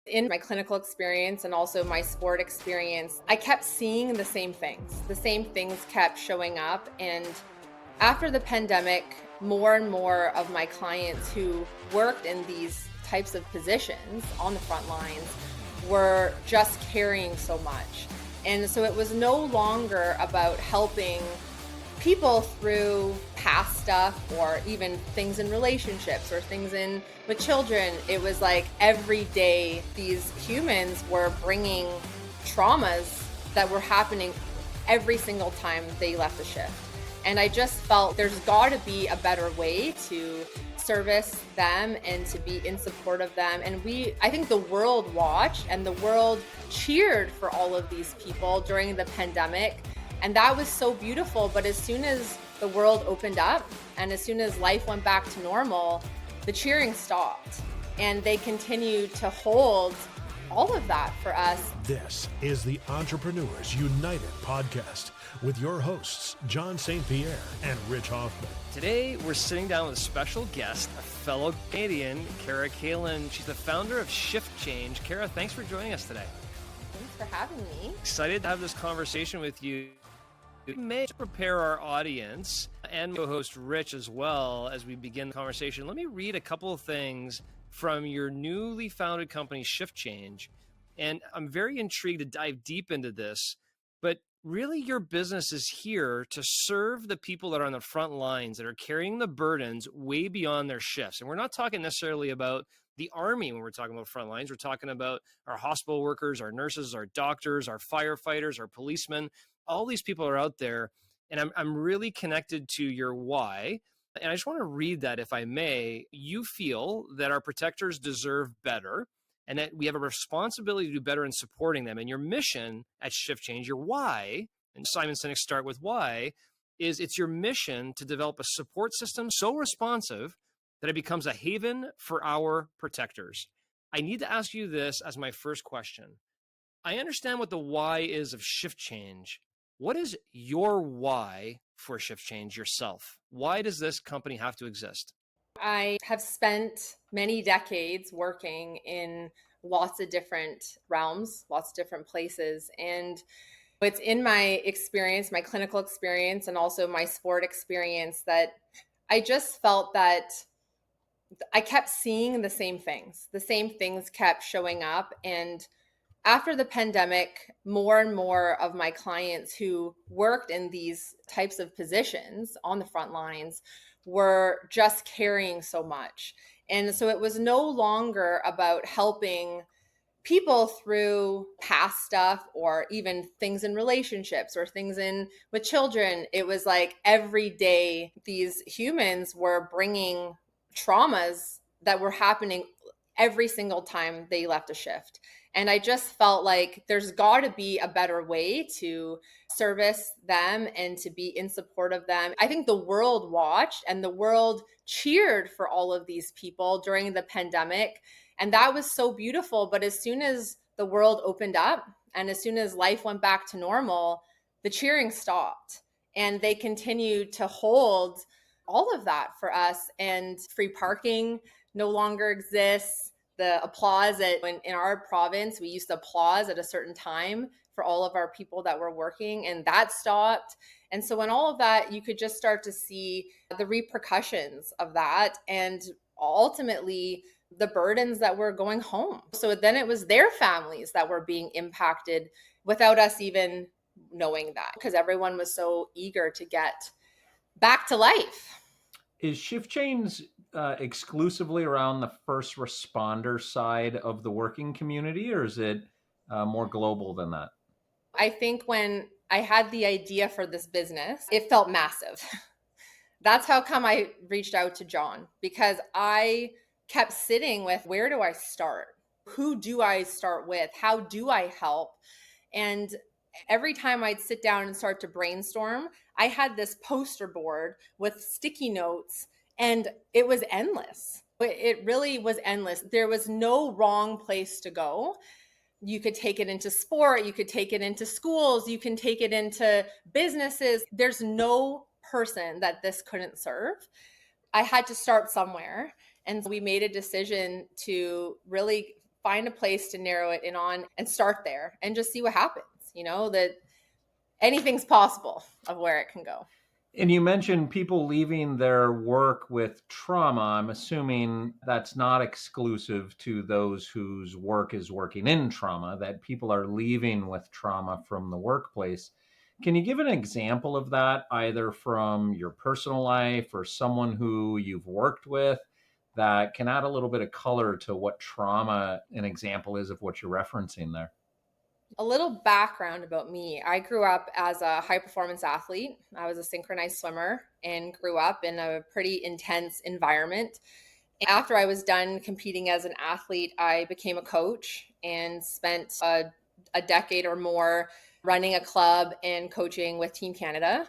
In my clinical experience and also my sport experience, I kept seeing the same things. The same things kept showing up. And after the pandemic, more and more of my clients who worked in these types of positions on the front lines were just carrying so much. And so it was no longer about helping people through past stuff or even things in relationships or things in with children. It was like every day these humans were bringing traumas that were happening every single time they left the shift. And I just felt there's got to be a better way to service them and to be in support of them. And I think the world watched and the world cheered for all of these people during the pandemic. And that was so beautiful. But as soon as the world opened up and as soon as life went back to normal, the cheering stopped. And they continued to hold all of that for us. This is the Entrepreneurs United podcast with your hosts, John St. Pierre and Rich Hoffman. Today, we're sitting down with a special guest, a fellow Canadian, Kalin. She's the founder of Shift Change. Kara, thanks for joining us today. Thanks for having me. Excited to have this conversation with you. We may prepare our audience and co-host Rich as well as we begin the conversation. Let me read a couple of things from your newly founded company, Shift Change. And I'm very intrigued to dive deep into this, but really your business is here to serve the people that are on the front lines, that are carrying the burdens way beyond their shifts. And we're not talking necessarily about the Army when we're talking about front lines. We're talking about our hospital workers, our nurses, our doctors, our firefighters, our policemen. All these people are out there, and I'm really connected to your why. And I just want to read that, if I may. You feel that our protectors deserve better and that we have a responsibility to do better in supporting them. And your mission at Shift Change, your why, and Simon Sinek start with why, is it's your mission to develop a support system so responsive that it becomes a haven for our protectors. I need to ask you this as my first question. I understand what the why is of Shift Change. What is your why for Shift Change yourself? Why does this company have to exist? I have spent many decades working in lots of different realms, lots of different places. And it's in my experience, my clinical experience, and also my sport experience that I just felt that I kept seeing the same things. The same things kept showing up. And after the pandemic, more and more of my clients who worked in these types of positions on the front lines were just carrying so much. And so it was no longer about helping people through past stuff or even things in relationships or things in with children. It was like every day these humans were bringing traumas that were happening every single time they left a shift. And I just felt like there's got to be a better way to service them and to be in support of them. I think the world watched and the world cheered for all of these people during the pandemic. And that was so beautiful. But as soon as the world opened up and as soon as life went back to normal, the cheering stopped. And they continued to hold all of that for us. And free parking no longer exists. The applause in our province, we used to applause at a certain time for all of our people that were working, and that stopped. And so in all of that, you could just start to see the repercussions of that and ultimately the burdens that were going home. So then it was their families that were being impacted without us even knowing that, because everyone was so eager to get back to life. Is Shift Change exclusively around the first responder side of the working community, or is it more global than that? I think when I had the idea for this business, it felt massive. That's how come I reached out to John, because I kept sitting with, where do I start? Who do I start with? How do I help? And every time I'd sit down and start to brainstorm, I had this poster board with sticky notes, and it was endless. It really was endless. There was no wrong place to go. You could take it into sport, you could take it into schools, you can take it into businesses. There's no person that this couldn't serve. I had to start somewhere. And we made a decision to really find a place to narrow it in on and start there and just see what happens, that anything's possible of where it can go. And you mentioned people leaving their work with trauma. I'm assuming that's not exclusive to those whose work is working in trauma, that people are leaving with trauma from the workplace. Can you give an example of that, either from your personal life or someone who you've worked with, that can add a little bit of color to what trauma an example is of what you're referencing there? A little background about me. I grew up as a high performance athlete. I was a synchronized swimmer and grew up in a pretty intense environment. After I was done competing as an athlete, I became a coach and spent a decade or more running a club and coaching with Team Canada.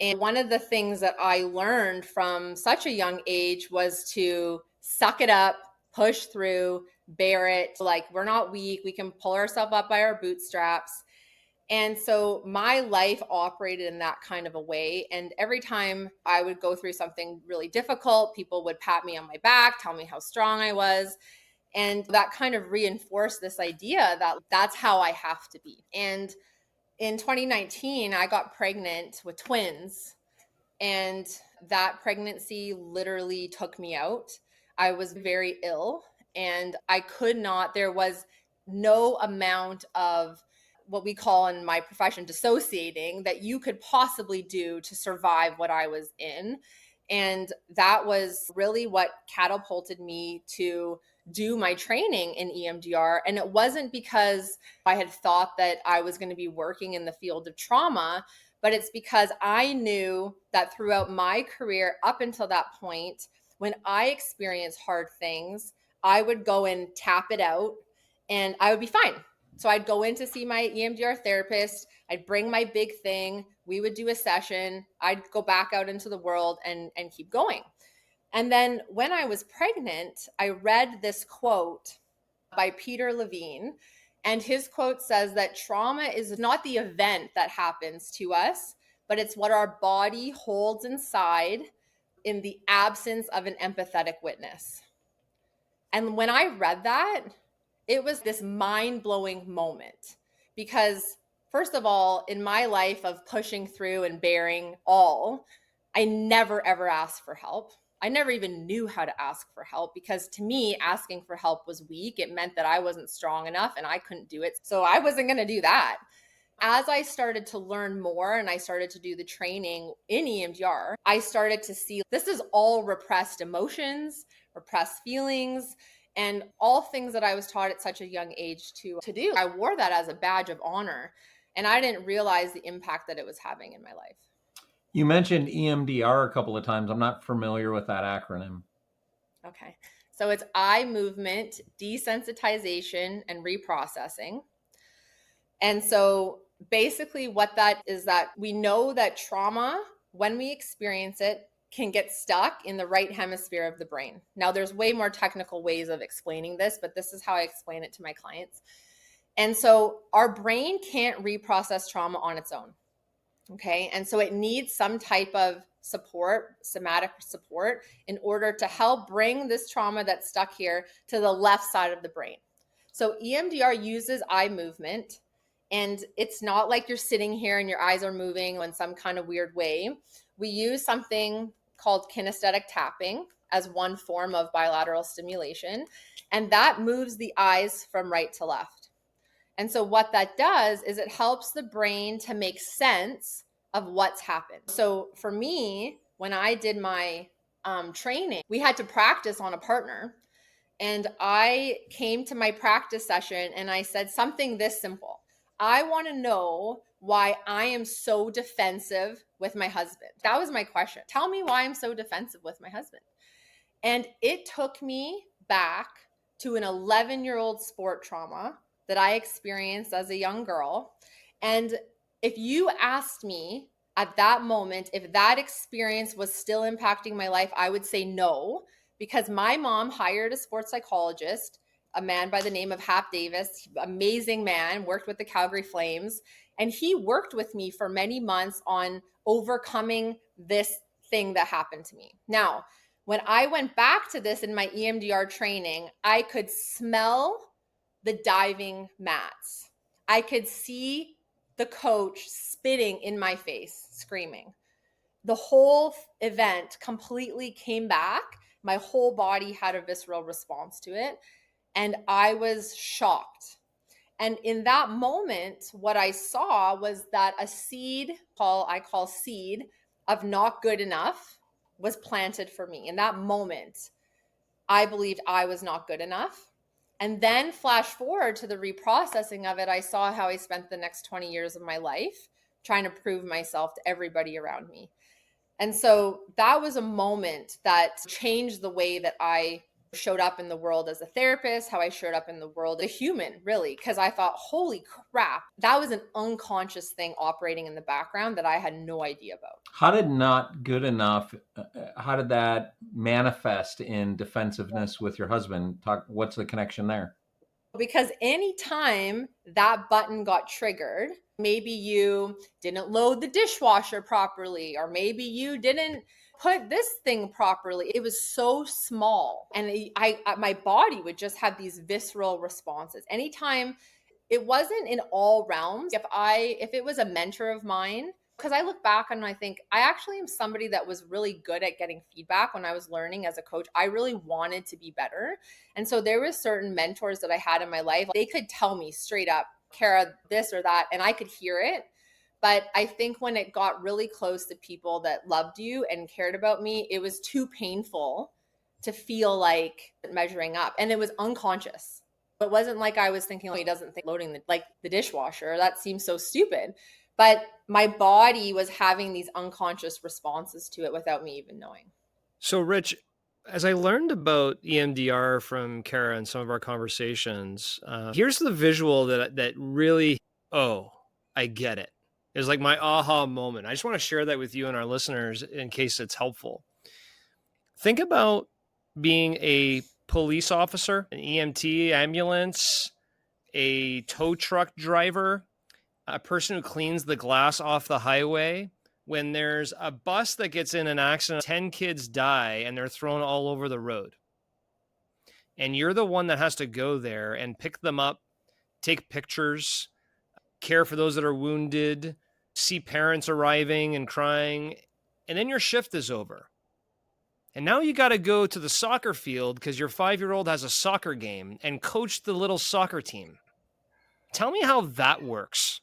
And one of the things that I learned from such a young age was to suck it up, push through, bear it. Like, we're not weak. We can pull ourselves up by our bootstraps. And so my life operated in that kind of a way. And every time I would go through something really difficult, people would pat me on my back, tell me how strong I was. And that kind of reinforced this idea that that's how I have to be. And in 2019, I got pregnant with twins, and that pregnancy literally took me out. I was very ill, and there was no amount of what we call in my profession dissociating that you could possibly do to survive what I was in. And that was really what catapulted me to do my training in EMDR. And it wasn't because I had thought that I was going to be working in the field of trauma, but it's because I knew that throughout my career up until that point, when I experienced hard things, I would go and tap it out and I would be fine. So I'd go in to see my EMDR therapist. I'd bring my big thing. We would do a session. I'd go back out into the world and keep going. And then when I was pregnant, I read this quote by Peter Levine. And his quote says that trauma is not the event that happens to us, but it's what our body holds inside in the absence of an empathetic witness. And when I read that, it was this mind-blowing moment because, first of all, in my life of pushing through and bearing all, I never ever asked for help. I never even knew how to ask for help because to me, asking for help was weak. It meant that I wasn't strong enough and I couldn't do it. So I wasn't going to do that. As I started to learn more and I started to do the training in EMDR, I started to see this is all repressed emotions, repressed feelings, and all things that I was taught at such a young age to do. I wore that as a badge of honor, and I didn't realize the impact that it was having in my life. You mentioned EMDR a couple of times. I'm not familiar with that acronym. Okay. So it's eye movement, desensitization, and reprocessing. And so basically what that is that we know that trauma, when we experience it, can get stuck in the right hemisphere of the brain. Now, there's way more technical ways of explaining this, but this is how I explain it to my clients. And so our brain can't reprocess trauma on its own. Okay. And so it needs some type of support, somatic support, in order to help bring this trauma that's stuck here to the left side of the brain. So EMDR uses eye movement, and it's not like you're sitting here and your eyes are moving in some kind of weird way. We use something called kinesthetic tapping as one form of bilateral stimulation, and that moves the eyes from right to left. And so what that does is it helps the brain to make sense of what's happened. So for me, when I did my training, we had to practice on a partner. And I came to my practice session and I said something this simple. I want to know why I am so defensive with my husband. That was my question. Tell me why I'm so defensive with my husband. And it took me back to an 11-year-old sport trauma that I experienced as a young girl. And if you asked me at that moment if that experience was still impacting my life, I would say no, because my mom hired a sports psychologist, a man by the name of Hap Davis, amazing man, worked with the Calgary Flames. And he worked with me for many months on overcoming this thing that happened to me. Now, when I went back to this in my EMDR training, I could smell the diving mats. I could see the coach spitting in my face, screaming. The whole event completely came back. My whole body had a visceral response to it. And I was shocked. And in that moment, what I saw was that a seed, I call seed, of not good enough was planted for me. In that moment, I believed I was not good enough. And then flash forward to the reprocessing of it, I saw how I spent the next 20 years of my life trying to prove myself to everybody around me. And so that was a moment that changed the way that I showed up in the world as a therapist, how I showed up in the world as a human, really, because I thought, holy crap, that was an unconscious thing operating in the background that I had no idea about. How did not good enough, how did that manifest in defensiveness with your husband? What's the connection there? Because anytime that button got triggered, maybe you didn't load the dishwasher properly, or maybe you didn't put this thing properly. It was so small. And my body would just have these visceral responses. Anytime, it wasn't in all realms. If it was a mentor of mine, because I look back and I think I actually am somebody that was really good at getting feedback when I was learning as a coach. I really wanted to be better. And so there were certain mentors that I had in my life. They could tell me straight up, Kara, this or that, and I could hear it. But I think when it got really close to people that loved you and cared about me, it was too painful to feel like measuring up. And it was unconscious. It wasn't like I was thinking, oh, he doesn't think loading the dishwasher. That seems so stupid. But my body was having these unconscious responses to it without me even knowing. So, Rich, as I learned about EMDR from Kara and some of our conversations, here's the visual that really, I get it. It was like my aha moment. I just want to share that with you and our listeners in case it's helpful. Think about being a police officer, an EMT, ambulance, a tow truck driver, a person who cleans the glass off the highway. When there's a bus that gets in an accident, 10 kids die and they're thrown all over the road. And you're the one that has to go there and pick them up, take pictures, care for those that are wounded, see parents arriving and crying, and then your shift is over. And now you got to go to the soccer field because your 5-year-old has a soccer game and coach the little soccer team. Tell me how that works.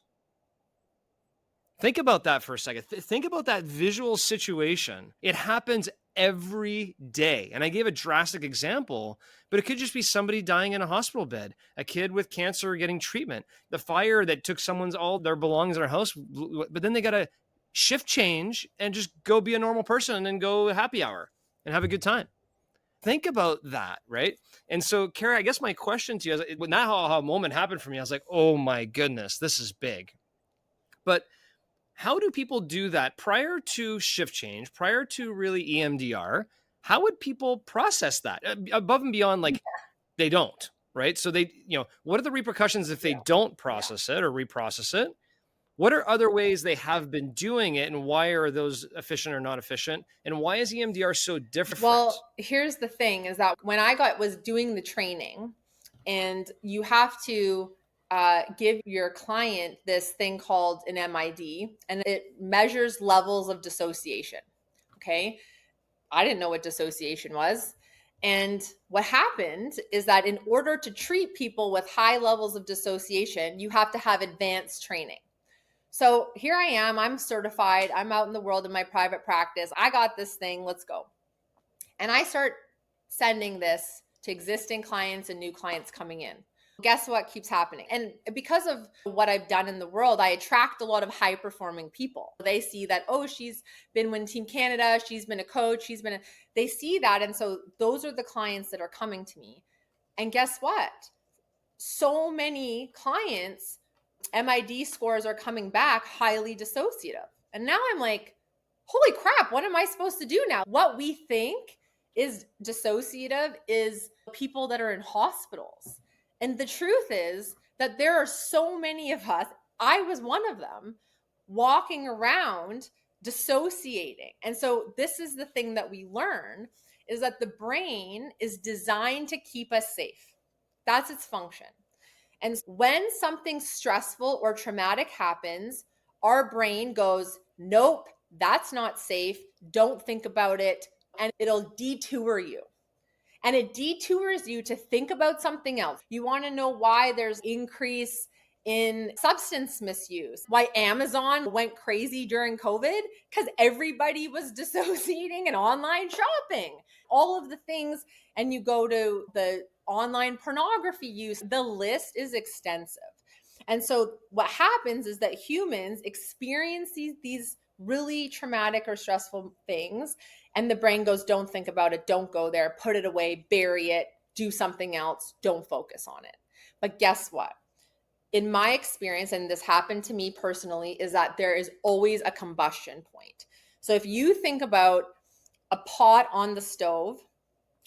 Think about that for a second. Think about that visual situation. It happens every day. And I gave a drastic example, but it could just be somebody dying in a hospital bed, a kid with cancer getting treatment, the fire that took someone's all their belongings in their house, but then they got to shift change and just go be a normal person and go happy hour and have a good time. Think about that, right? And so, Kara, I guess my question to you is, when that aha moment happened for me, I was like, oh my goodness, this is big. But how do people do that prior to shift change, prior to really EMDR? How would people process that above and beyond, like they don't, right? So they, what are the repercussions if they don't process it or reprocess it? What are other ways they have been doing it, and why are those efficient or not efficient? And why is EMDR so different? Well, here's the thing is that when I was doing the training, and you have to give your client this thing called an MID, and it measures levels of dissociation. Okay. I didn't know what dissociation was. And what happened is that in order to treat people with high levels of dissociation, you have to have advanced training. So here I am, I'm certified, I'm out in the world in my private practice. I got this thing, let's go. And I start sending this to existing clients and new clients coming in. Guess what keeps happening? And because of what I've done in the world, I attract a lot of high performing people. They see that, oh, she's been with Team Canada, she's been a coach, they see that. And so those are the clients that are coming to me. And guess what? So many clients, MID scores are coming back highly dissociative. And now I'm like, holy crap, what am I supposed to do now? What we think is dissociative is people that are in hospitals. And the truth is that there are so many of us, I was one of them, walking around dissociating. And so this is the thing that we learn, is that the brain is designed to keep us safe. That's its function. And when something stressful or traumatic happens, our brain goes, nope, that's not safe. Don't think about it. And it'll detour you. And it detours you to think about something else. You want to know why there's increase in substance misuse, why Amazon went crazy during COVID, because everybody was dissociating and online shopping, all of the things. And you go to the online pornography use, the list is extensive. And so what happens is that humans experience these really traumatic or stressful things, and the brain goes, don't think about it, don't go there, put it away, bury it, do something else, don't focus on it. But guess what? In my experience, and this happened to me personally, is that there is always a combustion point. So if you think about a pot on the stove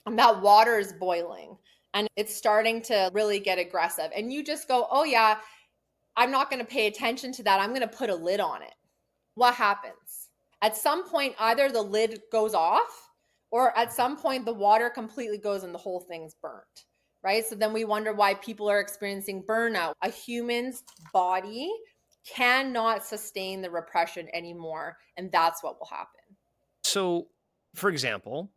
and that water is boiling and it's starting to really get aggressive, and you just go, oh yeah, I'm not going to pay attention to that, I'm going to put a lid on it. What happens? At some point, either the lid goes off, or at some point the water completely goes and the whole thing's burnt, right? So then we wonder why people are experiencing burnout. A human's body cannot sustain the repression anymore, and that's what will happen. So, for example,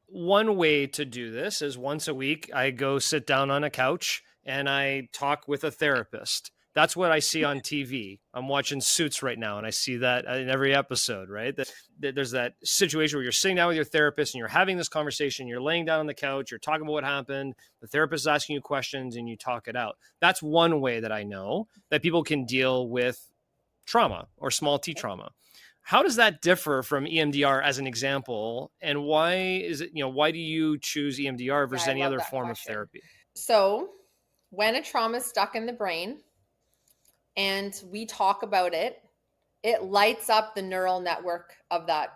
one way to do this is once a week, I go sit down on a couch and I talk with a therapist. That's what I see on TV. I'm watching Suits right now, and I see that in every episode, right? There's that situation where you're sitting down with your therapist and you're having this conversation. You're laying down on the couch. You're talking about what happened. The therapist is asking you questions and you talk it out. That's one way that I know that people can deal with trauma or small T trauma. How does that differ from EMDR as an example? And why is it, why do you choose EMDR versus any other form of therapy? So when a trauma is stuck in the brain and we talk about it, it lights up the neural network of that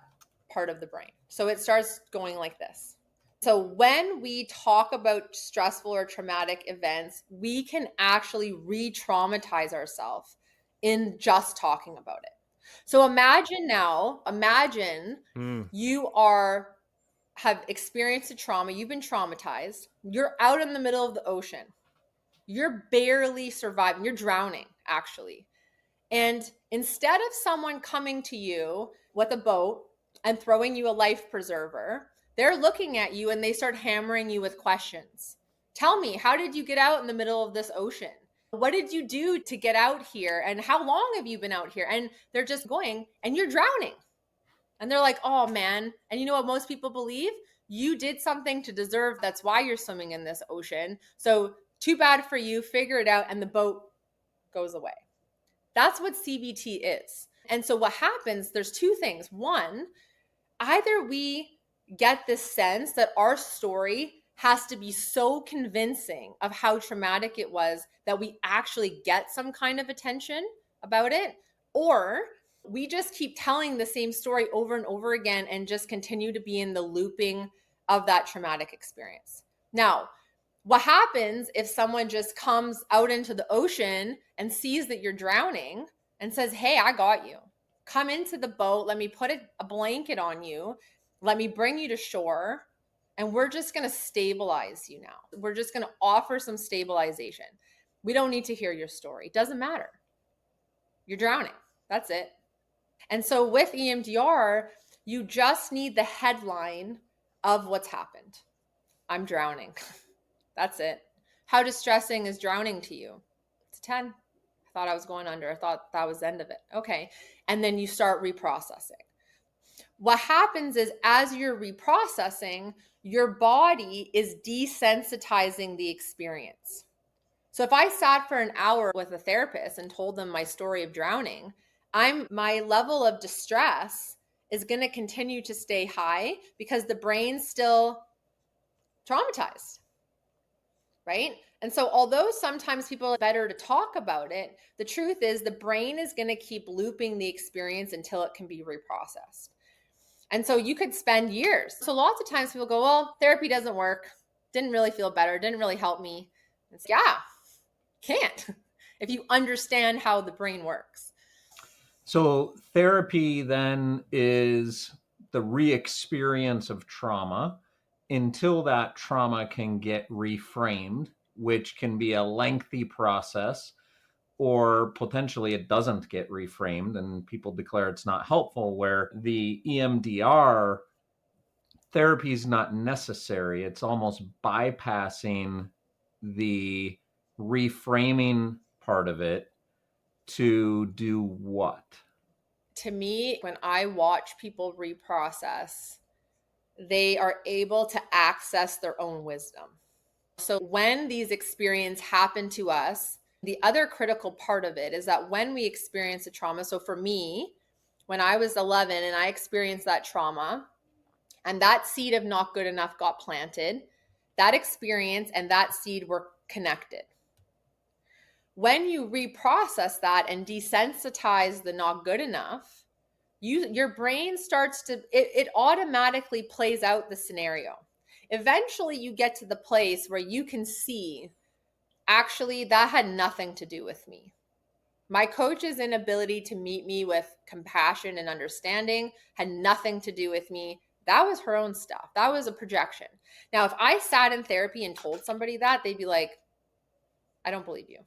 part of the brain. So it starts going like this. So when we talk about stressful or traumatic events, we can actually re-traumatize ourselves in just talking about it. So imagine you have experienced a trauma, you've been traumatized, you're out in the middle of the ocean, you're barely surviving, you're drowning actually. And instead of someone coming to you with a boat and throwing you a life preserver, they're looking at you and they start hammering you with questions. Tell me, how did you get out in the middle of this ocean? What did you do to get out here? And how long have you been out here? And they're just going, and you're drowning. And they're like, oh man. And you know what most people believe? You did something to deserve, that's why you're swimming in this ocean. So too bad for you, figure it out, and the boat goes away. That's what CBT is. And so what happens, there's two things. One, either we get this sense that our story has to be so convincing of how traumatic it was that we actually get some kind of attention about it, or we just keep telling the same story over and over again and just continue to be in the looping of that traumatic experience. Now, what happens if someone just comes out into the ocean and sees that you're drowning and says, hey, I got you. Come into the boat. Let me put a blanket on you. Let me bring you to shore. And we're just going to stabilize you now. We're just going to offer some stabilization. We don't need to hear your story. It doesn't matter. You're drowning. That's it. And so with EMDR, you just need the headline of what's happened. I'm drowning. That's it. How distressing is drowning to you? It's a 10. I thought I was going under. I thought that was the end of it. Okay. And then you start reprocessing. What happens is as you're reprocessing, your body is desensitizing the experience. So if I sat for an hour with a therapist and told them my story of drowning, my level of distress is going to continue to stay high because the brain's still traumatized. Right? And so although sometimes people are better to talk about it, the truth is the brain is going to keep looping the experience until it can be reprocessed. And so you could spend years. So lots of times people go, well, therapy doesn't work. Didn't really feel better. Didn't really help me. It's, yeah, can't if you understand how the brain works. So therapy then is the re-experience of trauma until that trauma can get reframed which can be a lengthy process, or potentially it doesn't get reframed and people declare it's not helpful, where the EMDR therapy is not necessary. It's almost bypassing the reframing part of it to do what? To me, when I watch people reprocess, they are able to access their own wisdom. So when these experiences happen to us, the other critical part of it is that when we experience a trauma, so for me, when I was 11 and I experienced that trauma, and that seed of not good enough got planted, that experience and that seed were connected. When you reprocess that and desensitize the not good enough, your brain starts to, it automatically plays out the scenario. Eventually you get to the place where you can see, actually, that had nothing to do with me. My coach's inability to meet me with compassion and understanding had nothing to do with me. That was her own stuff. That was a projection. Now, if I sat in therapy and told somebody that, they'd be like, I don't believe you.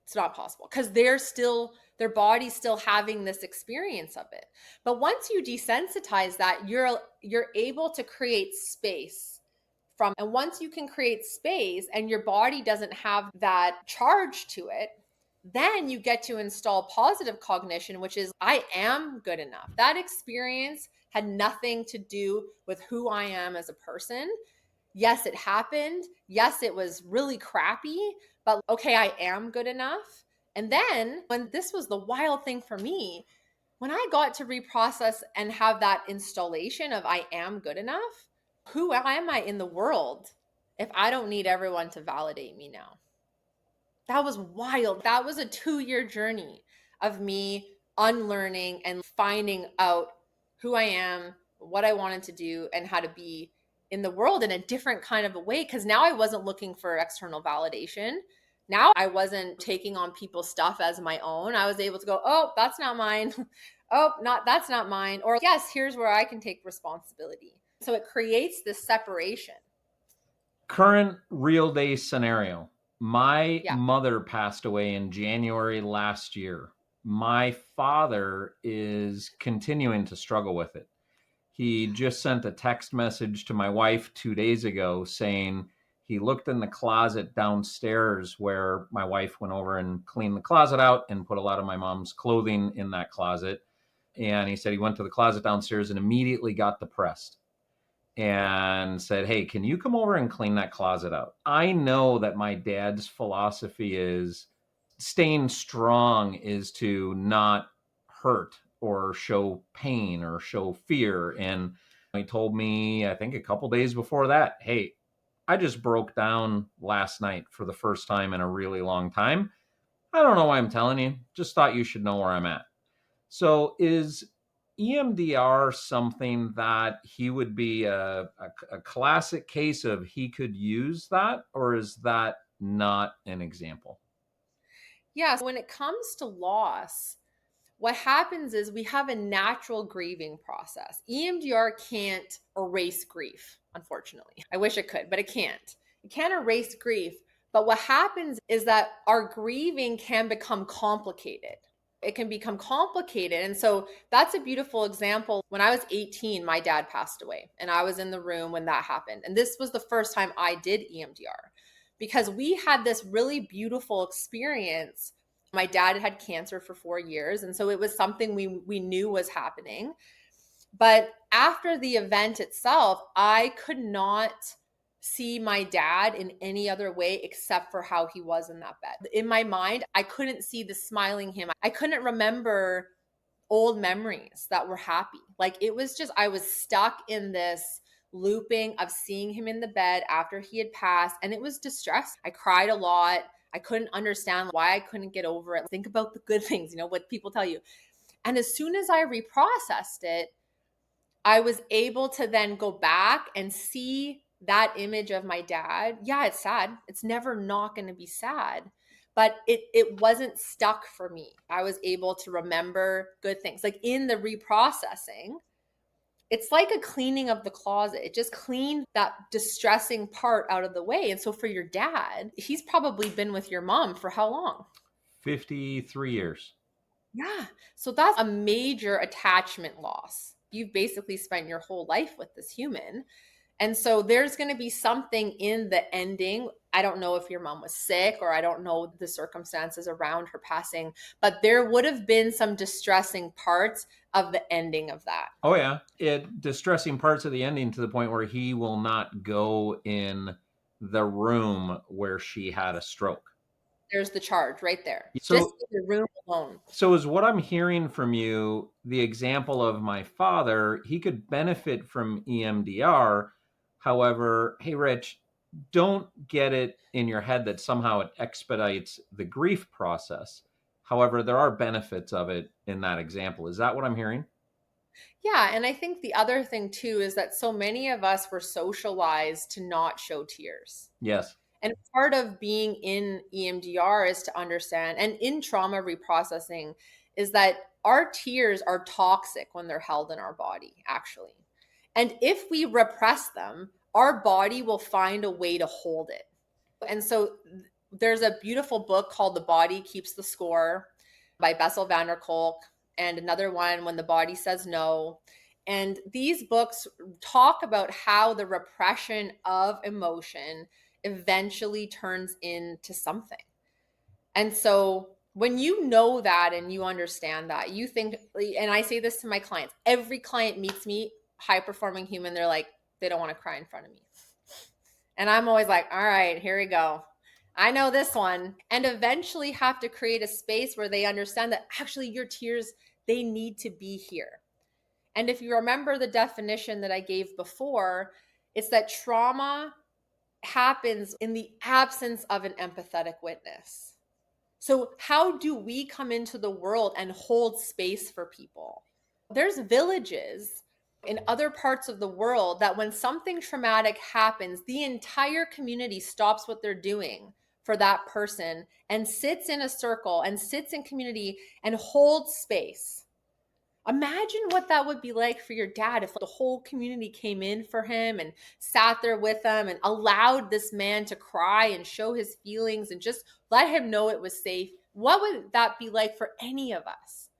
It's not possible, because their body's still having this experience of it. But once you desensitize that, you're able to create space from, and once you can create space and your body doesn't have that charge to it, then you get to install positive cognition, which is, I am good enough. That experience had nothing to do with who I am as a person. Yes, it happened. Yes, it was really crappy, but okay, I am good enough. And then when this was the wild thing for me, when I got to reprocess and have that installation of I am good enough, who am I in the world if I don't need everyone to validate me now? That was wild. That was a 2-year journey of me unlearning and finding out who I am, what I wanted to do, and how to be in the world in a different kind of a way. Because now I wasn't looking for external validation. Now I wasn't taking on people's stuff as my own. I was able to go, oh, that's not mine. Oh, that's not mine. Or yes, here's where I can take responsibility. So it creates this separation. Current real day scenario. My Yeah. mother passed away in January last year. My father is continuing to struggle with it. He just sent a text message to my wife 2 days ago saying he looked in the closet downstairs where my wife went over and cleaned the closet out and put a lot of my mom's clothing in that closet. And he said he went to the closet downstairs and immediately got depressed and said, hey, can you come over and clean that closet out? I know that my dad's philosophy is staying strong is to not hurt or show pain or show fear. And he told me, I think a couple days before that, hey, I just broke down last night for the first time in a really long time. I don't know why I'm telling you. Just thought you should know where I'm at. So is EMDR something that he would be a classic case of he could use that, or is that not an example? Yeah. When it comes to loss, what happens is we have a natural grieving process. EMDR can't erase grief, unfortunately. I wish it could, but it can't. It can't erase grief. But what happens is that our grieving can become complicated. It can become complicated. And so that's a beautiful example. When I was 18, my dad passed away, and I was in the room when that happened. And this was the first time I did EMDR because we had this really beautiful experience. My dad had cancer for 4 years, and so it was something we knew was happening. But after the event itself, I could not see my dad in any other way except for how he was in that bed. In my mind, I couldn't see the smiling him. I couldn't remember old memories that were happy. Like, it was just, I was stuck in this looping of seeing him in the bed after he had passed, and it was distressing. I cried a lot. I couldn't understand why I couldn't get over it. Think about the good things, what people tell you. And as soon as I reprocessed it, I was able to then go back and see that image of my dad. Yeah, it's sad. It's never not going to be sad. But it wasn't stuck for me. I was able to remember good things. Like in the reprocessing, it's like a cleaning of the closet. It just cleaned that distressing part out of the way. And so for your dad, he's probably been with your mom for how long? 53 years. Yeah. So that's a major attachment loss. You've basically spent your whole life with this human. And so there's going to be something in the ending. I don't know if your mom was sick, or I don't know the circumstances around her passing, but there would have been some distressing parts of the ending of that. Oh yeah, distressing parts of the ending to the point where he will not go in the room where she had a stroke. There's the charge right there. Just So in the room alone. So, is what I'm hearing from you the example of my father? He could benefit from EMDR. However, hey, Rich, don't get it in your head that somehow it expedites the grief process. However, there are benefits of it in that example. Is that what I'm hearing? Yeah. And I think the other thing too is that so many of us were socialized to not show tears. Yes. And part of being in EMDR is to understand, and in trauma reprocessing, is that our tears are toxic when they're held in our body, actually. And if we repress them, our body will find a way to hold it. And so there's a beautiful book called The Body Keeps the Score by Bessel van der Kolk, and another one, When the Body Says No. And these books talk about how the repression of emotion eventually turns into something. And so when you know that and you understand that, you think, and I say this to my clients, every client meets me, high performing human, they're like, they don't want to cry in front of me. And I'm always like, all right, here we go. I know this one. And eventually have to create a space where they understand that actually your tears, they need to be here. And if you remember the definition that I gave before, it's that trauma happens in the absence of an empathetic witness. So how do we come into the world and hold space for people? There's villages in other parts of the world that when something traumatic happens, the entire community stops what they're doing for that person and sits in a circle and sits in community and holds space. Imagine what that would be like for your dad if the whole community came in for him and sat there with him and allowed this man to cry and show his feelings and just let him know it was safe. What would that be like for any of us?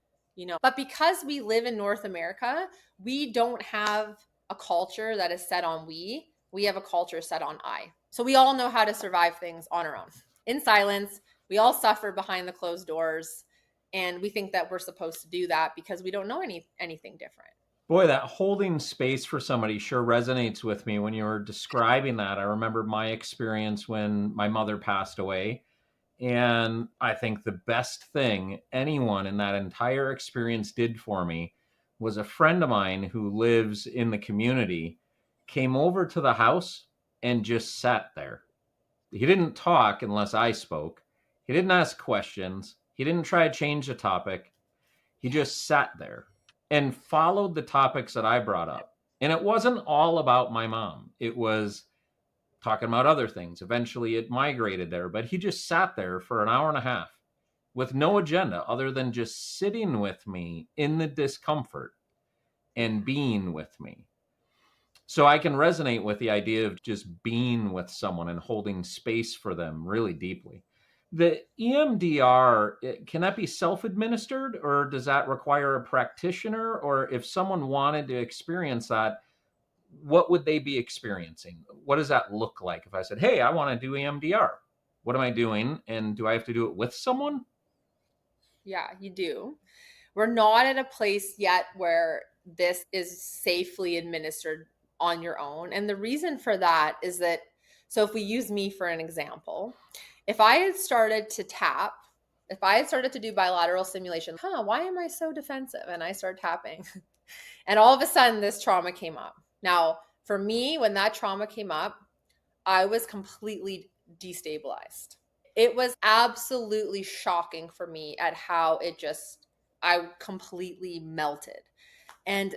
But because we live in North America, we don't have a culture that is set on we. We have a culture set on I. So we all know how to survive things on our own. In silence, we all suffer behind the closed doors. And we think that we're supposed to do that because we don't know anything different. Boy, that holding space for somebody sure resonates with me. When you were describing that, I remember my experience when my mother passed away. And I think the best thing anyone in that entire experience did for me was a friend of mine who lives in the community came over to the house and just sat there. He didn't talk unless I spoke. He didn't ask questions. He didn't try to change the topic. He just sat there and followed the topics that I brought up. And it wasn't all about my mom. It was talking about other things. Eventually it migrated there, but he just sat there for an hour and a half with no agenda other than just sitting with me in the discomfort and being with me. So I can resonate with the idea of just being with someone and holding space for them really deeply. The EMDR, can that be self-administered, or does that require a practitioner? Or if someone wanted to experience that, what would they be experiencing? What does that look like? If I said, hey, I want to do EMDR, what am I doing? And do I have to do it with someone? Yeah, you do. We're not at a place yet where this is safely administered on your own. And the reason for that is that, so if we use me for an example, if I had started to tap, if I had started to do bilateral stimulation, why am I so defensive? And I start tapping. And all of a sudden, this trauma came up. Now, for me, when that trauma came up, I was completely destabilized. It was absolutely shocking for me at how I completely melted. And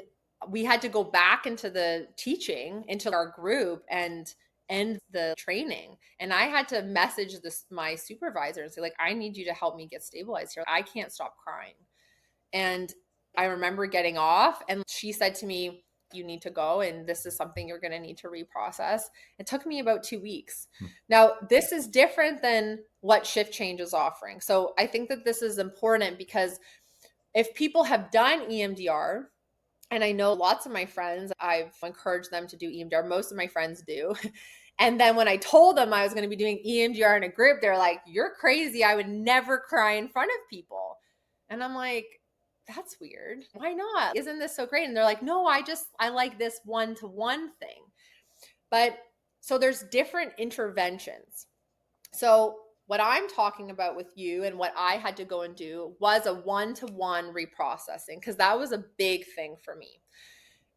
we had to go back into the teaching, into our group, and end the training. And I had to message my supervisor and say, like, I need you to help me get stabilized here. I can't stop crying. And I remember getting off, and she said to me, you need to go and this is something you're going to need to reprocess. It took me about 2 weeks. Now, this is different than what Shift Change is offering. So I think that this is important because if people have done EMDR, and I know lots of my friends, I've encouraged them to do EMDR. Most of my friends do. And then when I told them I was going to be doing EMDR in a group, they're like, you're crazy. I would never cry in front of people. And I'm like, that's weird. Why not? Isn't this so great? And they're like, no, I like this one-to-one thing. But so there's different interventions. So what I'm talking about with you and what I had to go and do was a one-to-one reprocessing, because that was a big thing for me.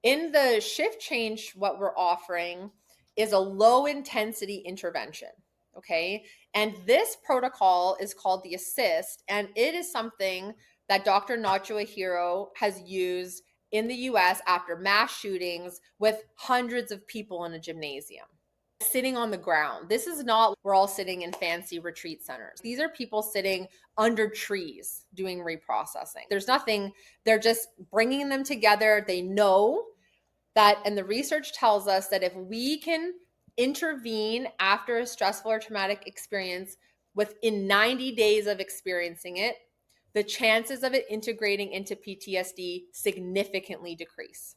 In the Shift Change, what we're offering is a low intensity intervention. Okay. And this protocol is called the Assist, and it is something that Dr. Nacho Ahiro has used in the US after mass shootings with hundreds of people in a gymnasium. Sitting on the ground. This is not, we're all sitting in fancy retreat centers. These are people sitting under trees doing reprocessing. There's nothing, they're just bringing them together. They know that, and the research tells us that if we can intervene after a stressful or traumatic experience within 90 days of experiencing it, the chances of it integrating into PTSD significantly decrease.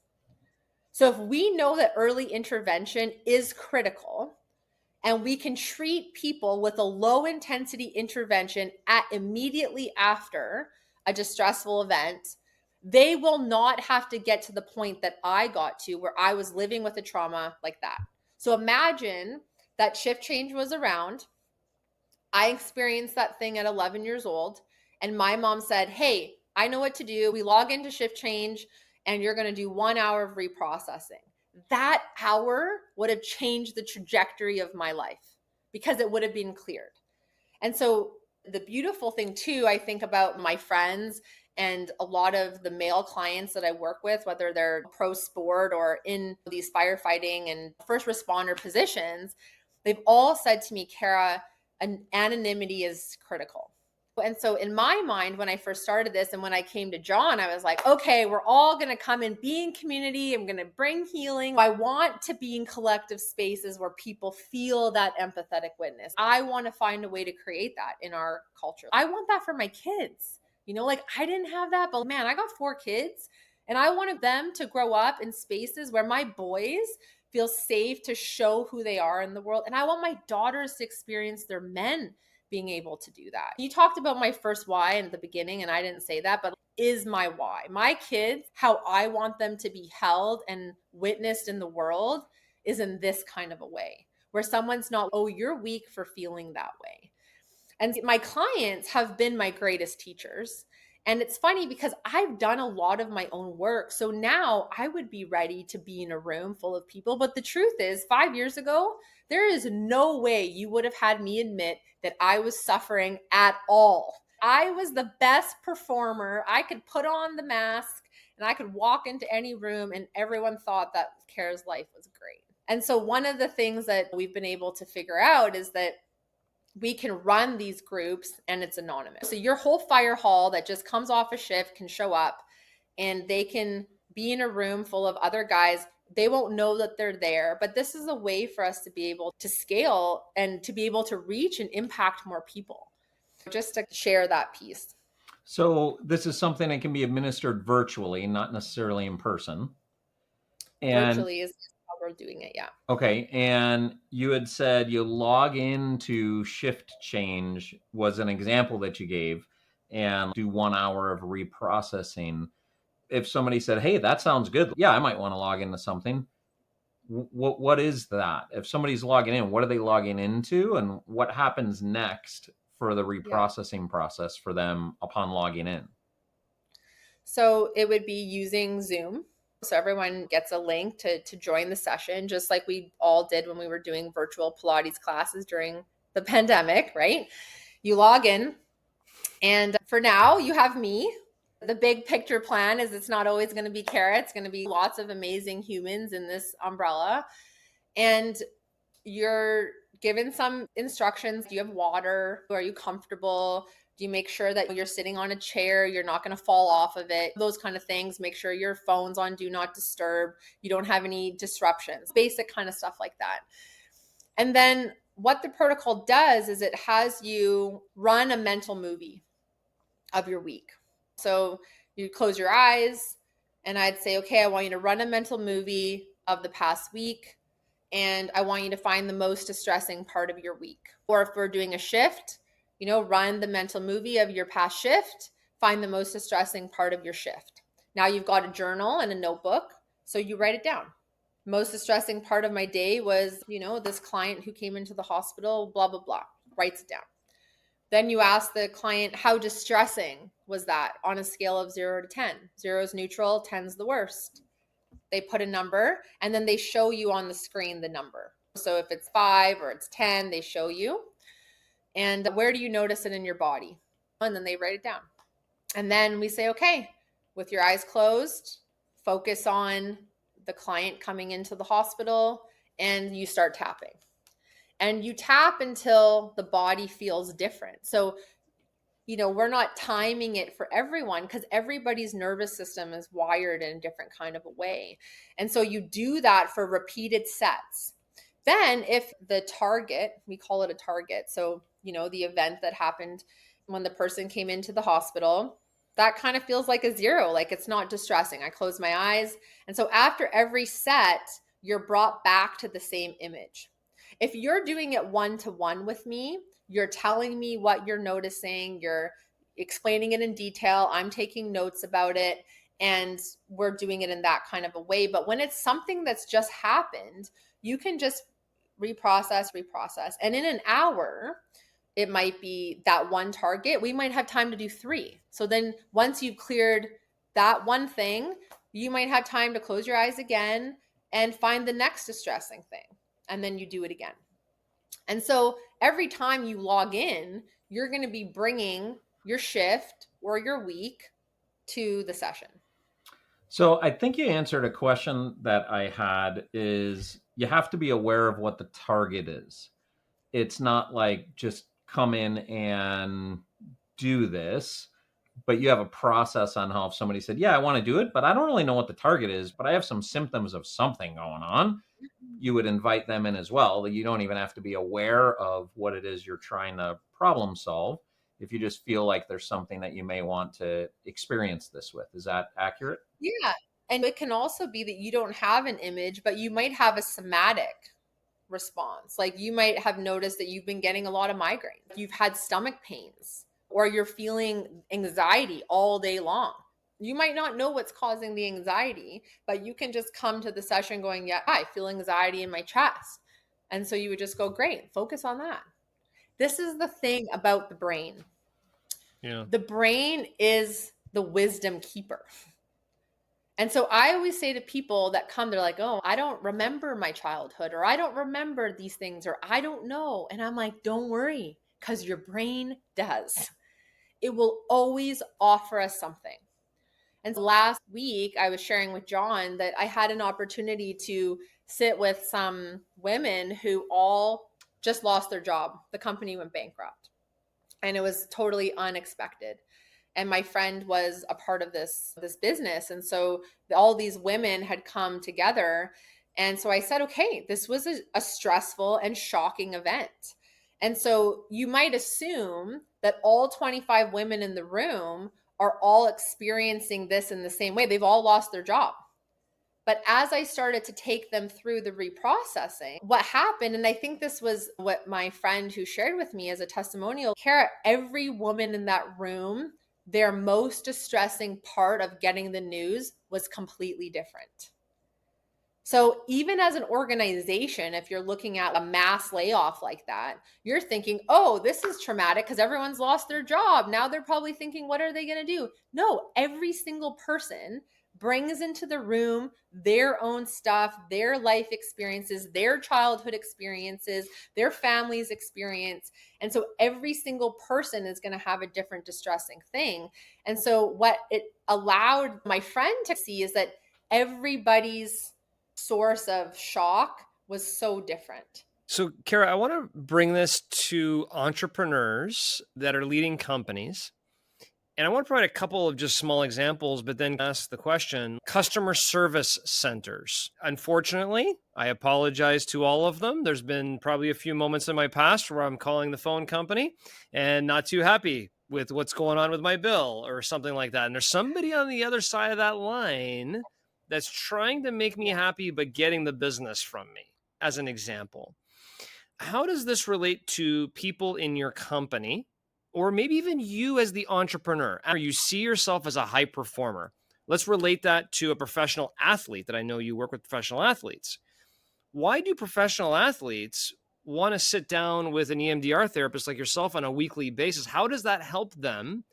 So if we know that early intervention is critical and we can treat people with a low intensity intervention immediately after a distressful event, they will not have to get to the point that I got to where I was living with a trauma like that. So imagine that Shift Change was around. I experienced that thing at 11 years old, and my mom said, hey, I know what to do. We log into Shift Change and you're going to do 1 hour of reprocessing. That hour would have changed the trajectory of my life because it would have been cleared. And so the beautiful thing too, I think about my friends and a lot of the male clients that I work with, whether they're pro sport or in these firefighting and first responder positions, they've all said to me, Kara, anonymity is critical. And so in my mind, when I first started this and when I came to John, I was like, okay, we're all going to come and be in community. I'm going to bring healing. I want to be in collective spaces where people feel that empathetic witness. I want to find a way to create that in our culture. I want that for my kids. You know, like I didn't have that, but man, I got 4 kids and I wanted them to grow up in spaces where my boys feel safe to show who they are in the world. And I want my daughters to experience their men being able to do that. You talked about my first why in the beginning, and I didn't say that, but is my why. My kids, how I want them to be held and witnessed in the world is in this kind of a way, where someone's not, oh, you're weak for feeling that way. And my clients have been my greatest teachers. And it's funny because I've done a lot of my own work. So now I would be ready to be in a room full of people. But the truth is, 5 years ago, there is no way you would have had me admit that I was suffering at all. I was the best performer. I could put on the mask and I could walk into any room and everyone thought that Kara's life was great. And so one of the things that we've been able to figure out is that we can run these groups and it's anonymous. So your whole fire hall that just comes off a shift can show up and they can be in a room full of other guys. They won't know that they're there, but this is a way for us to be able to scale and to be able to reach and impact more people. Just to share that piece. So this is something that can be administered virtually, not necessarily in person. And virtually is how we're doing it, yeah. Okay, and you had said you log into Shift Change was an example that you gave, and do 1 hour of reprocessing. If somebody said, hey, that sounds good, yeah, I might want to log into something. What is that? If somebody's logging in, what are they logging into, and what happens next for the reprocessing process for them upon logging in? So it would be using Zoom. So everyone gets a link to join the session, just like we all did when we were doing virtual Pilates classes during the pandemic, right? You log in, and for now you have me. The big picture plan is it's not always going to be Kara. It's going to be lots of amazing humans in this umbrella. And you're given some instructions. Do you have water? Are you comfortable? Do you make sure that you're sitting on a chair, you're not going to fall off of it? Those kind of things. Make sure your phone's on do not disturb. You don't have any disruptions. Basic kind of stuff like that. And then what the protocol does is it has you run a mental movie of your week. So you close your eyes and I'd say, okay, I want you to run a mental movie of the past week. And I want you to find the most distressing part of your week. Or if we're doing a shift, run the mental movie of your past shift, find the most distressing part of your shift. Now you've got a journal and a notebook, so you write it down. Most distressing part of my day was, this client who came into the hospital, blah, blah, blah, writes it down. Then you ask the client, how distressing was that on a scale of 0 to 10? 0 is neutral, 10 is the worst. They put a number and then they show you on the screen the number. So if it's 5 or it's 10, they show you. And where do you notice it in your body? And then they write it down. And then we say, okay, with your eyes closed, focus on the client coming into the hospital and you start tapping. And you tap until the body feels different. So, we're not timing it for everyone because everybody's nervous system is wired in a different kind of a way. And so you do that for repeated sets. Then if the target, we call it a target, so, the event that happened when the person came into the hospital, that kind of feels like a 0, like it's not distressing. I close my eyes. And so after every set, you're brought back to the same image. If you're doing it one-to-one with me, you're telling me what you're noticing, you're explaining it in detail, I'm taking notes about it, and we're doing it in that kind of a way. But when it's something that's just happened, you can just reprocess. And in an hour, it might be that one target. We might have time to do 3. So then once you've cleared that one thing, you might have time to close your eyes again and find the next distressing thing. And then you do it again. And so every time you log in, you're going to be bringing your shift or your week to the session. So I think you answered a question that I had is you have to be aware of what the target is. It's not like just come in and do this, but you have a process on how if somebody said, yeah, I want to do it, but I don't really know what the target is, but I have some symptoms of something going on. You would invite them in as well. You don't even have to be aware of what it is you're trying to problem solve if you just feel like there's something that you may want to experience this with. Is that accurate? Yeah. And it can also be that you don't have an image, but you might have a somatic response. Like you might have noticed that you've been getting a lot of migraine. You've had stomach pains or you're feeling anxiety all day long. You might not know what's causing the anxiety, but you can just come to the session going, yeah, I feel anxiety in my chest. And so you would just go, great, focus on that. This is the thing about the brain. Yeah. The brain is the wisdom keeper. And so I always say to people that come, they're like, oh, I don't remember my childhood, or I don't remember these things, or I don't know. And I'm like, don't worry, because your brain does. It will always offer us something. And so last week, I was sharing with John that I had an opportunity to sit with some women who all just lost their job. The company went bankrupt. And it was totally unexpected. And my friend was a part of this business. And so all these women had come together. And so I said, okay, this was a stressful and shocking event. And so you might assume that all 25 women in the room are all experiencing this in the same way. They've all lost their job. But as I started to take them through the reprocessing, what happened, and I think this was what my friend who shared with me as a testimonial, Kara, every woman in that room, their most distressing part of getting the news was completely different. So even as an organization, if you're looking at a mass layoff like that, you're thinking, oh, this is traumatic because everyone's lost their job. Now they're probably thinking, what are they going to do? No, every single person brings into the room their own stuff, their life experiences, their childhood experiences, their family's experience. And so every single person is going to have a different distressing thing. And so what it allowed my friend to see is that everybody's source of shock was so different. So, Kara, I want to bring this to entrepreneurs that are leading companies. And I want to provide a couple of just small examples, but then ask the question, customer service centers. Unfortunately, I apologize to all of them. There's been probably a few moments in my past where I'm calling the phone company and not too happy with what's going on with my bill or something like that. And there's somebody on the other side of that line that's trying to make me happy, but getting the business from me, as an example. How does this relate to people in your company, or maybe even you as the entrepreneur? Or you see yourself as a high performer. Let's relate that to a professional athlete that I know you work with professional athletes. Why do professional athletes want to sit down with an EMDR therapist like yourself on a weekly basis? How does that help them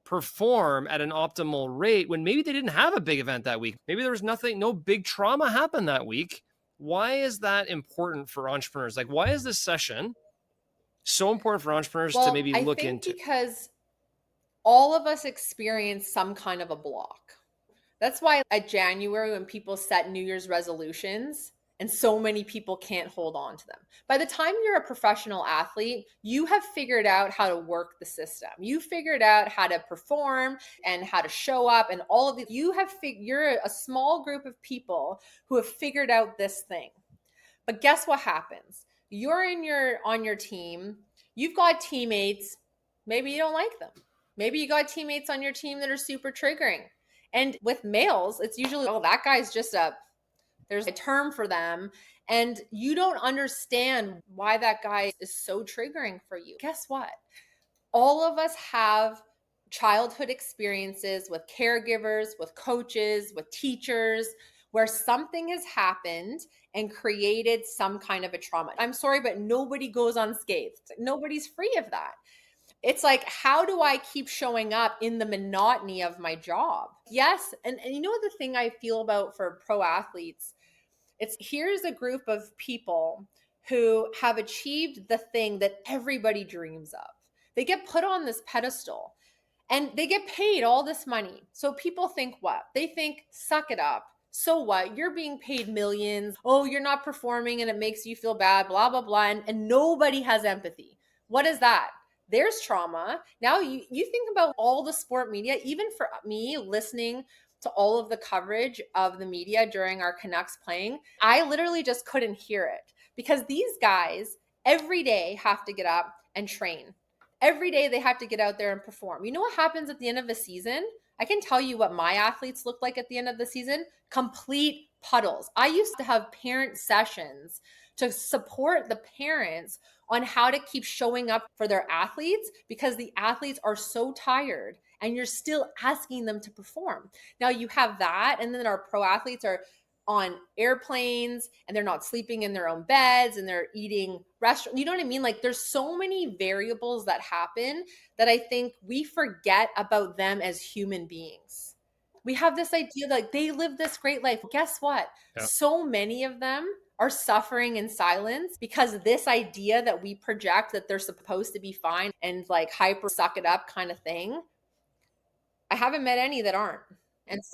perform at an optimal rate when maybe they didn't have a big event that week? Maybe there was no big trauma happened that week. Why is that important for entrepreneurs? Like, why is this session so important for entrepreneurs to maybe I look think into? because all of us experience some kind of a block. That's why at January, when people set New Year's resolutions, and so many people can't hold on to them. By the time you're a professional athlete, you have figured out how to work the system. You figured out how to perform and how to show up and all of the, you're a small group of people who have figured out this thing. But guess what happens? You're on your team, you've got teammates, maybe you don't like them. Maybe you got teammates on your team that are super triggering. And with males, it's usually, oh, that guy's just there's a term for them. And you don't understand why that guy is so triggering for you. Guess what? All of us have childhood experiences with caregivers, with coaches, with teachers, where something has happened and created some kind of a trauma. I'm sorry, but nobody goes unscathed. Nobody's free of that. It's like, how do I keep showing up in the monotony of my job? Yes. And you know the thing I feel about for pro athletes, it's here's a group of people who have achieved the thing that everybody dreams of. They get put on this pedestal and they get paid all this money. So people think what? They think, suck it up. So what? You're being paid millions. Oh, you're not performing and it makes you feel bad, blah, blah, blah. And nobody has empathy. What is that? There's trauma. Now you think about all the sport media, even for me listening to all of the coverage of the media during our Canucks playing, I literally just couldn't hear it because these guys every day have to get up and train. Every day they have to get out there and perform. You know what happens at the end of the season? I can tell you what my athletes look like at the end of the season. Complete puddles. I used to have parent sessions to support the parents on how to keep showing up for their athletes because the athletes are so tired and you're still asking them to perform. Now you have that, and then our pro athletes are on airplanes and they're not sleeping in their own beds and they're eating restaurant. You know what I mean? Like there's so many variables that happen that I think we forget about them as human beings. We have this idea like they live this great life. Guess what? Yeah. So many of them are suffering in silence because this idea that we project that they're supposed to be fine and like hyper suck it up kind of thing. I haven't met any that aren't.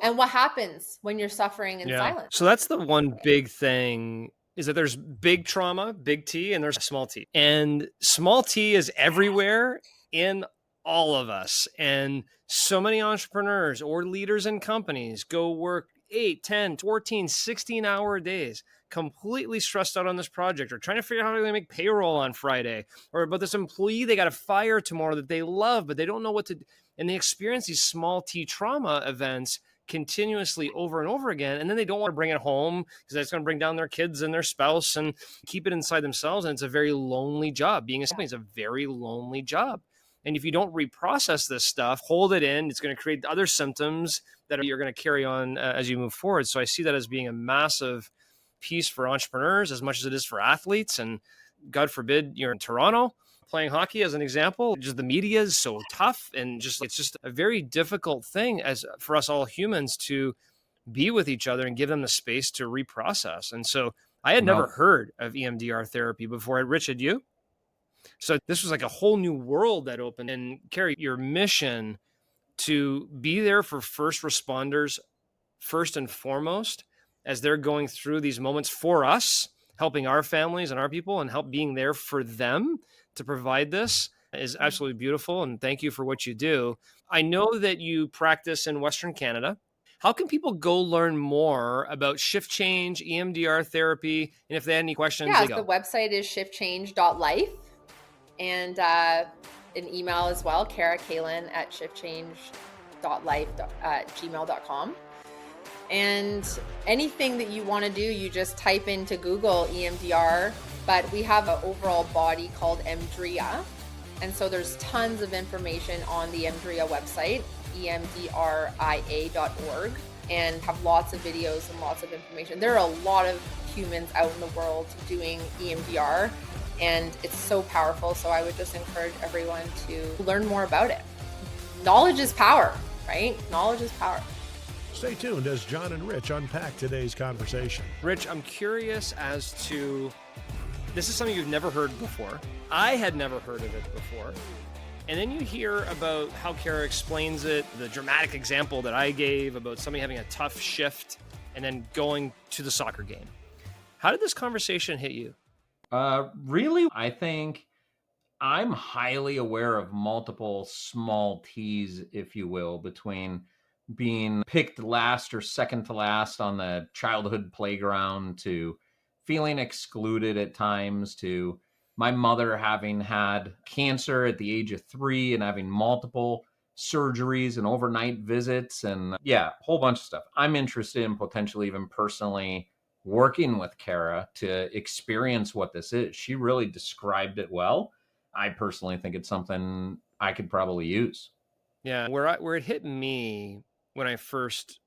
And what happens when you're suffering in silence? So that's the one big thing is that there's big trauma, big T, and there's small t. And small t is everywhere in all of us. And so many entrepreneurs or leaders in companies go work 8, 10, 14, 16-hour days, completely stressed out on this project or trying to figure out how they're going to make payroll on Friday or about this employee they got to fire tomorrow that they love, but they don't know what to do. And they experience these small t trauma events continuously over and over again. And then they don't want to bring it home because that's going to bring down their kids and their spouse and keep it inside themselves. And it's a very lonely job. Being a company is a very lonely job. And if you don't reprocess this stuff, hold it in, it's going to create other symptoms that you're going to carry on as you move forward. So I see that as being a massive piece for entrepreneurs as much as it is for athletes. And God forbid you're in Toronto playing hockey as an example. Just the media is so tough and just it's just a very difficult thing as for us all humans to be with each other and give them the space to reprocess. And so I had never heard of EMDR therapy before. Rich, had you? So this was like a whole new world that opened. And Carrie, your mission to be there for first responders, first and foremost, as they're going through these moments for us, helping our families and our people and help being there for them to provide this is absolutely beautiful. And thank you for what you do. I know that you practice in Western Canada. How can people go learn more about shift change, EMDR therapy? And if they had any questions, Yeah, they the go. website is shiftchange.life, and an email as well, Kalin at shiftchange.life@gmail.com. And anything that you want to do, you just type into Google EMDR, but we have an overall body called EMDRIA. And so there's tons of information on the EMDRIA website, emdria.org, and have lots of videos and lots of information. There are a lot of humans out in the world doing EMDR, and it's so powerful. So I would just encourage everyone to learn more about it. Knowledge is power, right? Knowledge is power. Stay tuned as John and Rich unpack today's conversation. Rich, I'm curious as to, this is something you've never heard before. I had never heard of it before. And then you hear about how Kara explains it, the dramatic example that I gave about somebody having a tough shift and then going to the soccer game. How did this conversation hit you? Really, I think I'm highly aware of multiple small T's, if you will, between being picked last or second to last on the childhood playground to feeling excluded at times to my mother having had cancer at the age of 3 and having multiple surgeries and overnight visits and a whole bunch of stuff. I'm interested in potentially even personally working with Kara to experience what this is. She really described it well. I personally think it's something I could probably use. Yeah, where it hit me when I first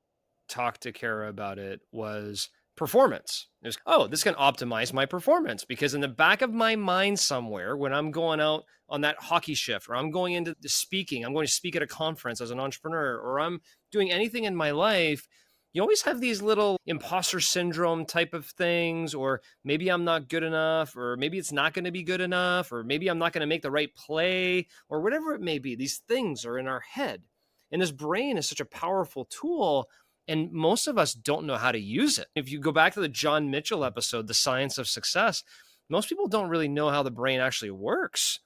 talked to Kara about it was performance. It was, oh, this can optimize my performance, because in the back of my mind somewhere, when I'm going out on that hockey shift, or I'm going into the speaking, I'm going to speak at a conference as an entrepreneur, or I'm doing anything in my life, you always have these little imposter syndrome type of things, or maybe I'm not good enough, or maybe it's not going to be good enough, or maybe I'm not going to make the right play, or whatever it may be. These things are in our head. And this brain is such a powerful tool, and most of us don't know how to use it. If you go back to the John Mitchell episode, The Science of Success, most people don't really know how the brain actually works.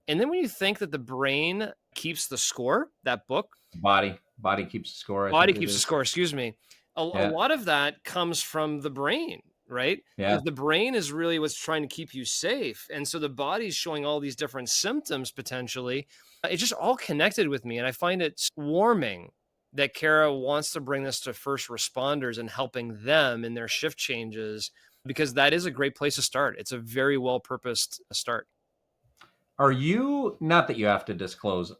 And then when you think that the brain keeps the score, that book, Body keeps the score. Body keeps the score, excuse me. A Yeah. lot of that comes from the brain, right? Yeah. Because the brain is really what's trying to keep you safe. And so the body's showing all these different symptoms potentially. It's just all connected with me. And I find it warming that Kara wants to bring this to first responders and helping them in their shift changes, because that is a great place to start. It's a very well-purposed start. Are you, not that you have to disclose,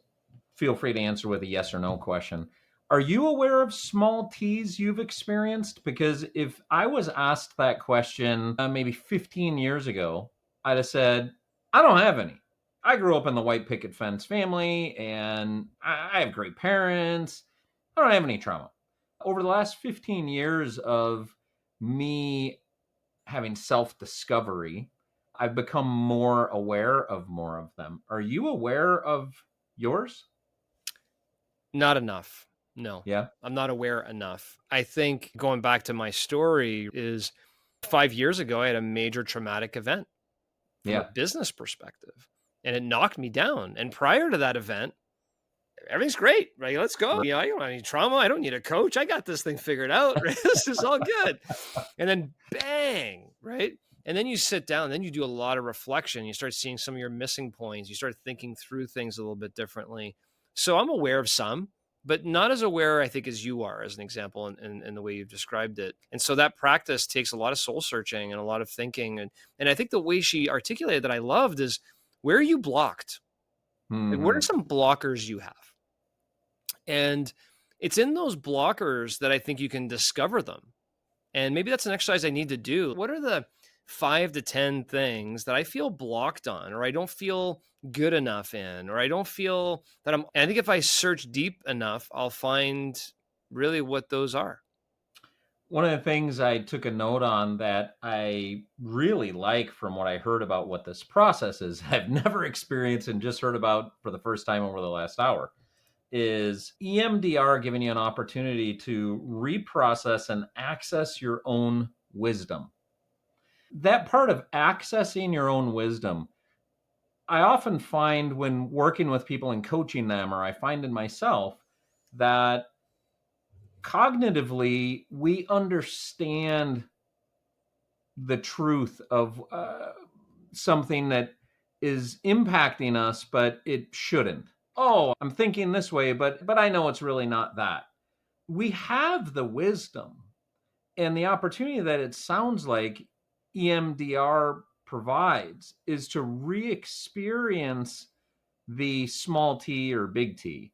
feel free to answer with a yes or no question. Are you aware of small T's you've experienced? Because if I was asked that question maybe 15 years ago, I'd have said, I don't have any. I grew up in the white picket fence family and I have great parents. I don't have any trauma. Over the last 15 years of me having self-discovery, I've become more aware of more of them. Are you aware of yours? Not enough. No, Yeah. I'm not aware enough. I think going back to my story is 5 years ago, I had a major traumatic event from a Yeah. business perspective, and it knocked me down. And prior to that event, everything's great, right? Let's go. Right. You know, I don't have any trauma. I don't need a coach. I got this thing figured out. Right? This is all good. And then bang, right? And then you sit down, then you do a lot of reflection. You start seeing some of your missing points. You start thinking through things a little bit differently. So I'm aware of some, but not as aware, I think, as you are, as an example, in the way you've described it. And so that practice takes a lot of soul searching and a lot of thinking. And I think the way she articulated that I loved is, where are you blocked? Like, what are some blockers you have? And it's in those blockers that I think you can discover them. And maybe that's an exercise I need to do. What are the 5 to 10 things that I feel blocked on, or I don't feel good enough in, or I don't feel that and I think if I search deep enough, I'll find really what those are. One of the things I took a note on that I really like from what I heard about what this process is, I've never experienced and just heard about for the first time over the last hour, is EMDR giving you an opportunity to reprocess and access your own wisdom. That part of accessing your own wisdom, I often find when working with people and coaching them, or I find in myself, that cognitively we understand the truth of something that is impacting us, but it shouldn't. Oh, I'm thinking this way, but I know it's really not that. We have the wisdom and the opportunity that it sounds like EMDR provides is to re-experience the small t or big T.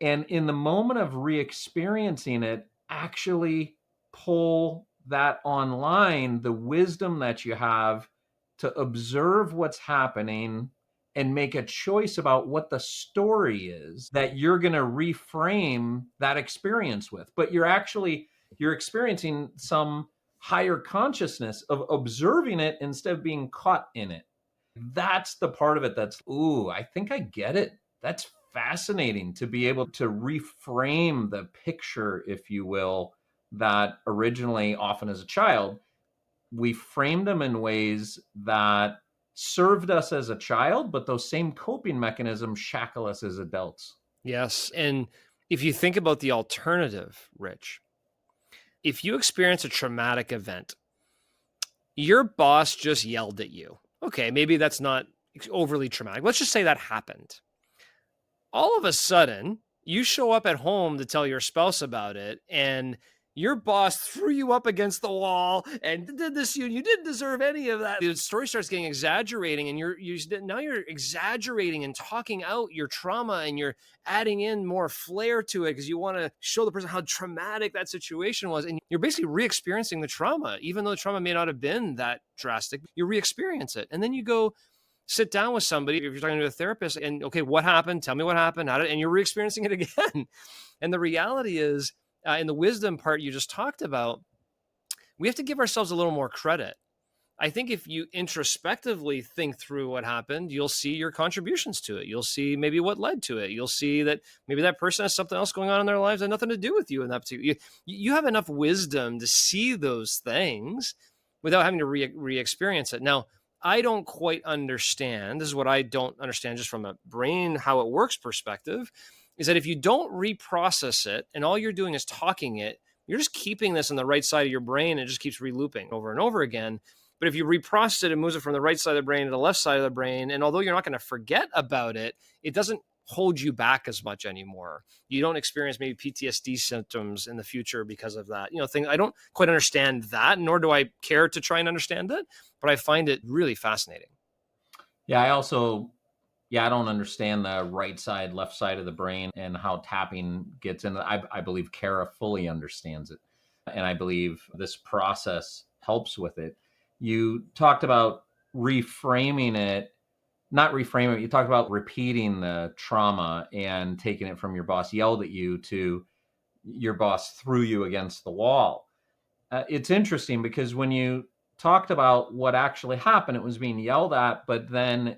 And in the moment of re-experiencing it, actually pull that online, the wisdom that you have to observe what's happening and make a choice about what the story is that you're going to reframe that experience with. But you're experiencing some higher consciousness of observing it instead of being caught in it. That's the part of it that's, ooh, I think I get it. That's fascinating to be able to reframe the picture, if you will, that originally, often as a child, we framed them in ways that served us as a child, but those same coping mechanisms shackle us as adults. Yes. And if you think about the alternative, Rich, if you experience a traumatic event, your boss just yelled at you. Okay, maybe that's not overly traumatic. Let's just say that happened. All of a sudden, you show up at home to tell your spouse about it, and your boss threw you up against the wall and did this, you didn't deserve any of that. The story starts getting exaggerating, and now you're exaggerating and talking out your trauma, and you're adding in more flair to it because you want to show the person how traumatic that situation was. And you're basically re-experiencing the trauma, even though the trauma may not have been that drastic. You re-experience it. And then you go sit down with somebody, if you're talking to a therapist, and okay, what happened? Tell me what happened. And you're re-experiencing it again. And the reality is, in the wisdom part you just talked about, we have to give ourselves a little more credit. I think if you introspectively think through what happened, you'll see your contributions to it. You'll see maybe what led to it. You'll see that maybe that person has something else going on in their lives that had nothing to do with you. And that you have enough wisdom to see those things without having to re-experience it. Now, I don't quite understand. This is what I don't understand just from a brain, how it works perspective, is that if you don't reprocess it and all you're doing is talking it, you're just keeping this on the right side of your brain and it just keeps re-looping over and over again. But if you reprocess it, it moves it from the right side of the brain to the left side of the brain. And although you're not going to forget about it, it doesn't hold you back as much anymore. You don't experience maybe PTSD symptoms in the future because of that. Thing I don't quite understand that, nor do I care to try and understand it, but I find it really fascinating. Yeah, I don't understand the right side, left side of the brain and how tapping gets in. I believe Kara fully understands it. And I believe this process helps with it. You talked about reframing it, not reframing it. You talked about repeating the trauma and taking it from your boss yelled at you to your boss threw you against the wall. It's interesting because when you talked about what actually happened, it was being yelled at, but then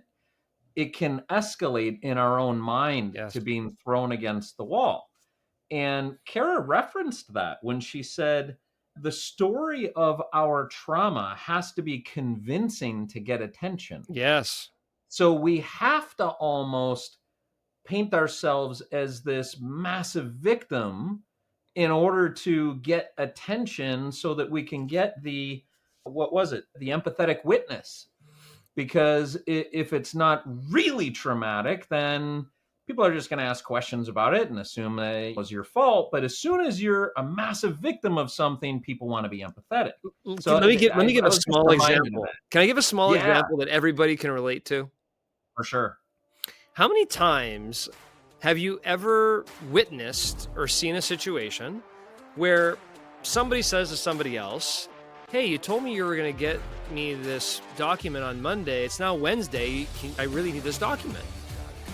it can escalate in our own mind to being thrown against the wall. And Kara referenced that when she said, the story of our trauma has to be convincing to get attention. Yes. So we have to almost paint ourselves as this massive victim in order to get attention so that we can get the empathetic witness. Because if it's not really traumatic, then people are just going to ask questions about it and assume that it was your fault. But as soon as you're a massive victim of something, people want to be empathetic. So let me give a small example. Can I give a small example that everybody can relate to? For sure. How many times have you ever witnessed or seen a situation where somebody says to somebody else, hey, you told me you were going to get me this document on Monday. It's now Wednesday. I really need this document.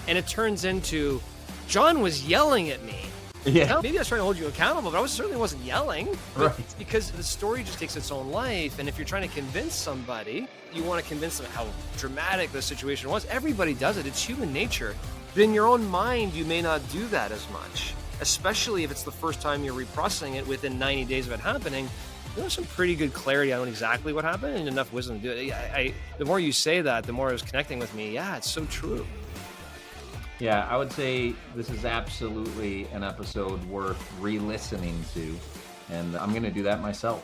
And it turns into, John was yelling at me. Yeah. Maybe I was trying to hold you accountable, but I certainly wasn't yelling. Right. Because the story just takes its own life. And if you're trying to convince somebody, you want to convince them how dramatic the situation was. Everybody does it. It's human nature. But in your own mind, you may not do that as much, especially if it's the first time you're reprocessing it within 90 days of it happening. There's some pretty good clarity on exactly what happened and enough wisdom to do it. The more you say that, the more it was connecting with me. Yeah, it's so true. Yeah, I would say this is absolutely an episode worth re-listening to, and I'm going to do that myself.